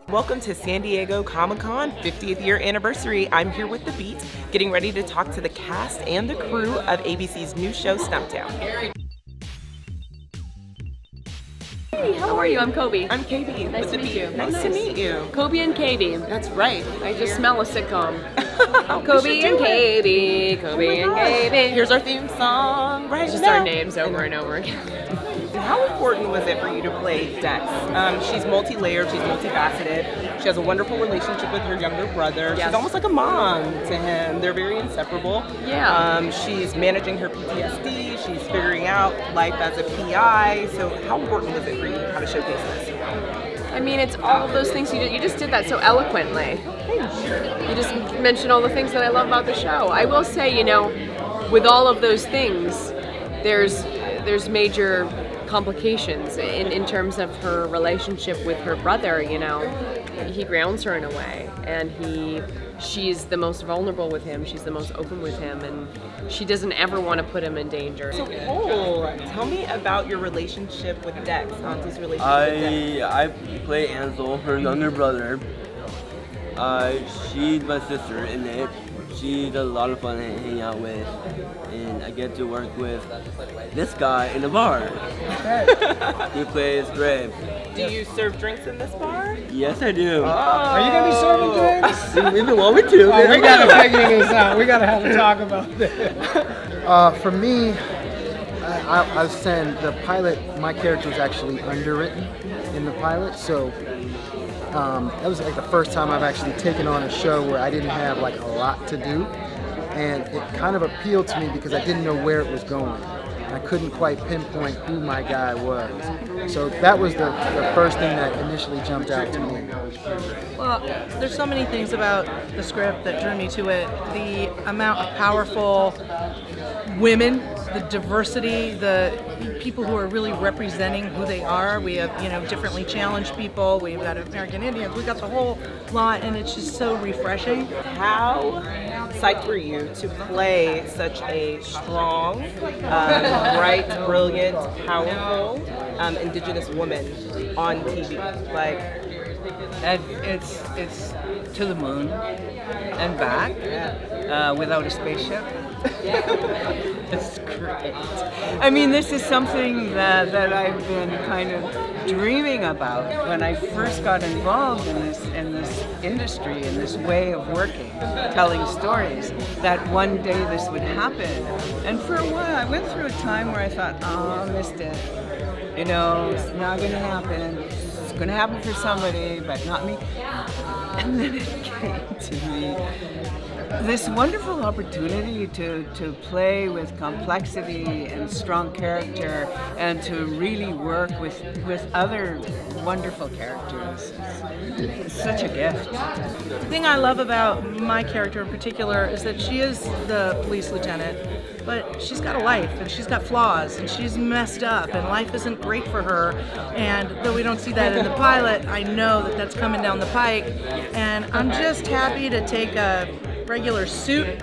Welcome to San Diego Comic-Con 50th year anniversary. I'm here with The Beat, getting ready to talk to the cast and the crew of ABC's new show, Stumptown. Hey, how are you? I'm Cobie. I'm Cobie. Nice to meet you. Nice to meet you. Cobie and Cobie. That's right. I just smell a sitcom. Cobie and Cobie. Cobie and Cobie. Here's our theme song right Just now. our names over and over again. How important was it for you to play Dex? She's multi-layered, she's multifaceted. She has a wonderful relationship with her younger brother. Yes. She's almost like a mom to him. They're very inseparable. Yeah. She's managing her PTSD. She's figuring out life as a PI. So how important was it for you how to showcase this? I mean, it's all of those things you just did that so eloquently. You just mentioned all the things that I love about the show. I will say, you know, with all of those things, there's major complications in terms of her relationship with her brother. You know, he grounds her in a way, and she's the most vulnerable with him, she's the most open with him, and she doesn't ever want to put him in danger. So cool. Tell me about your relationship with Dex, Auntie's relationship with Dex. I play Ansel, her younger brother. She's my sister in it. She's a lot of fun to hang out with, and I get to work with this guy in the bar. He plays Greg. Do you serve drinks in this bar? Yes, I do. Oh. Are you going to be serving drinks? We've been wanting to. Oh, we got to figure this out. We got to have a talk about this. For me, I was saying the pilot, my character was actually underwritten in the pilot, so that was like the first time I've actually taken on a show where I didn't have like a lot to do, and it kind of appealed to me because I didn't know where it was going. I couldn't quite pinpoint who my guy was. So that was the first thing that initially jumped out to me. Well, there's so many things about the script that drew me to it. The amount of powerful women, the diversity, the people who are really representing who they are. We have, you know, differently challenged people. We've got American Indians. We've got the whole lot, and it's just so refreshing. How psyched were you to play such a strong, bright, brilliant, powerful Indigenous woman on TV? Like, it's to the moon and back without a spaceship. It's great. I mean, this is something that I've been kind of dreaming about when I first got involved in this industry, in this way of working, telling stories, that one day this would happen. And for a while, I went through a time where I thought, oh, I missed it. You know, it's not going to happen. It's going to happen for somebody, but not me. And then it came to me. This wonderful opportunity to play with complexity and strong character, and to really work with other wonderful characters. It's such a gift. The thing I love about my character in particular is that she is the police lieutenant, but she's got a life, and she's got flaws, and she's messed up, and life isn't great for her. And though we don't see that in the pilot, I know that that's coming down the pike, and I'm just happy to take a regular suit.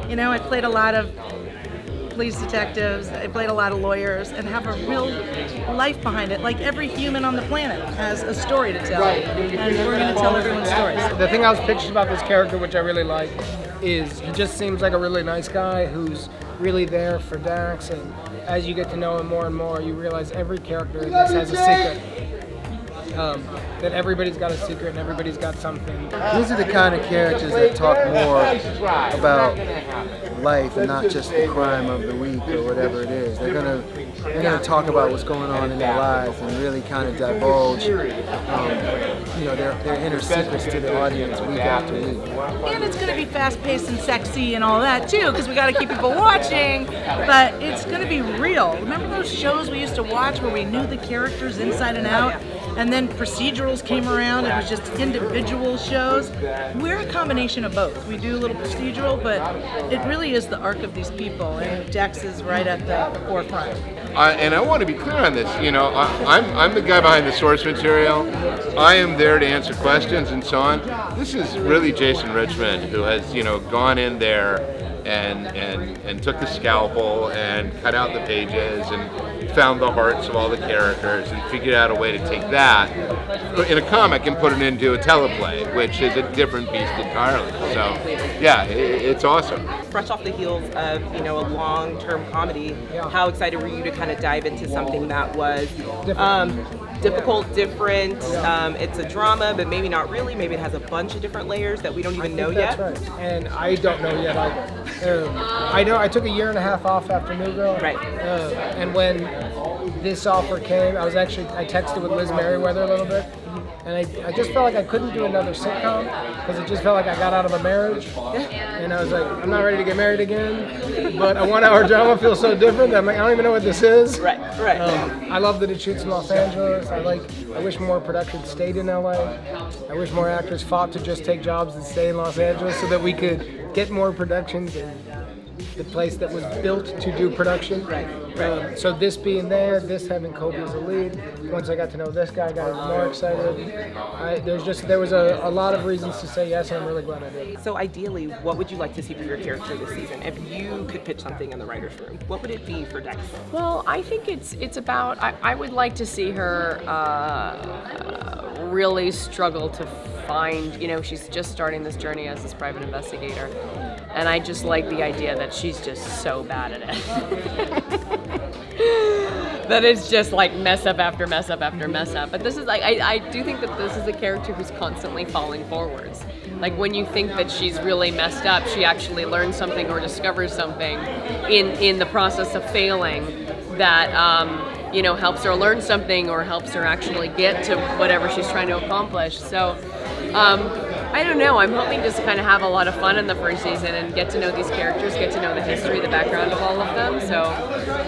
You know, I played a lot of police detectives, I played a lot of lawyers, and have a real life behind it. Like every human on the planet has a story to tell, and we're going to tell everyone's stories. The thing I was pictured about this character, which I really like, is he just seems like a really nice guy who's really there for Dex, and as you get to know him more and more, you realize every character in this has a secret. That everybody's got a secret and everybody's got something. These are the kind of characters that talk more about life and not just the crime of the week or whatever it is. They're gonna talk about what's going on in their lives and really kind of divulge, you know, their inner secrets to the audience week after week. And it's going to be fast-paced and sexy and all that too, because we got to keep people watching. But it's going to be real. Remember those shows we used to watch where we knew the characters inside and out? And then procedurals came around, it was just individual shows. We're a combination of both. We do a little procedural, but it really is the arc of these people, and Dex is right at the forefront. And I want to be clear on this, you know, I'm the guy behind the source material. I am there to answer questions and so on. This is really Jason Richmond, who has, you know, gone in there and took the scalpel and cut out the pages and found the hearts of all the characters and figured out a way to take that in a comic and put it into a teleplay, which is a different beast entirely. So, yeah, it's awesome. Fresh off the heels of, you know, a long-term comedy, how excited were you to kind of dive into something that was difficult, different? It's a drama, but maybe not really. Maybe it has a bunch of different layers that we don't even know yet. That's right. And I don't know yet either. I know I took a year and a half off after New Girl. Right. And when this offer came, I texted with Liz Merriweather a little bit. And I just felt like I couldn't do another sitcom because it just felt like I got out of a marriage. And I was like, I'm not ready to get married again, but a 1-hour drama feels so different that I'm like, I don't even know what this is. Right. I love that it shoots in Los Angeles. I wish more production stayed in LA. I wish more actors fought to just take jobs and stay in Los Angeles so that we could get more productions in the place that was built to do production. Right. So this being there, this having Cobie as a lead, once I got to know this guy, I got even more excited. There was a lot of reasons to say yes, and I'm really glad I did. So ideally, what would you like to see for your character this season? If you could pitch something in the writer's room, what would it be for Dex? Well, I think it's about, I would like to see her really struggle to find, you know, she's just starting this journey as this private investigator. And I just like the idea that she's just so bad at it. That it's just like mess up after mess up after mess up. But this is like, I do think that this is a character who's constantly falling forwards. Like when you think that she's really messed up, she actually learns something or discovers something in the process of failing that, you know, helps her learn something or helps her actually get to whatever she's trying to accomplish. So, I don't know, I'm hoping just to kind of have a lot of fun in the first season and get to know these characters, get to know the history, the background of all of them, so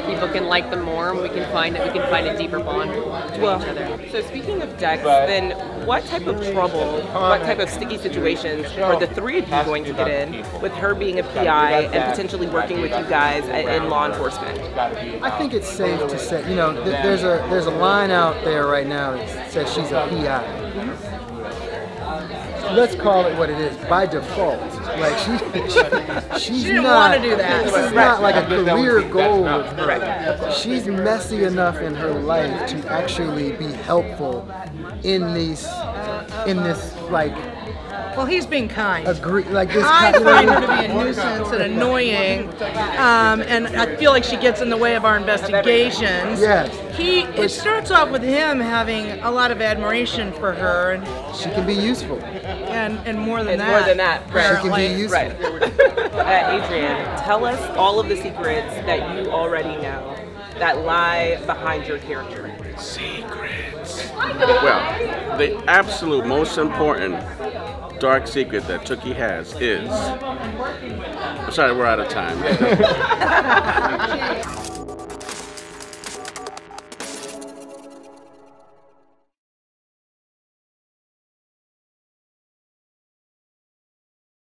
people can like them more and we can find a deeper bond between each other. So speaking of Dex, then what type of trouble, what type of sticky situations are the three of you going to get in with her being a PI and potentially working with you guys in law enforcement? I think it's safe to say, you know, there's a line out there right now that says she's a PI. Let's call it what it is. By default, like she's didn't not. want to do that. This is not like a career goal with her. She's messy enough in her life to actually be helpful in this like. Well, he's being kind. Like this. I find her to be a nuisance and annoying, and I feel like she gets in the way of our investigations. Yes. It starts off with him having a lot of admiration for her, and she can be useful. And more than that. More than that, she can be useful. Right. Adrian, tell us all of the secrets that you already know that lie behind your character. Secrets. Well, the absolute most important dark secret that Tookie has is, I'm sorry, we're out of time.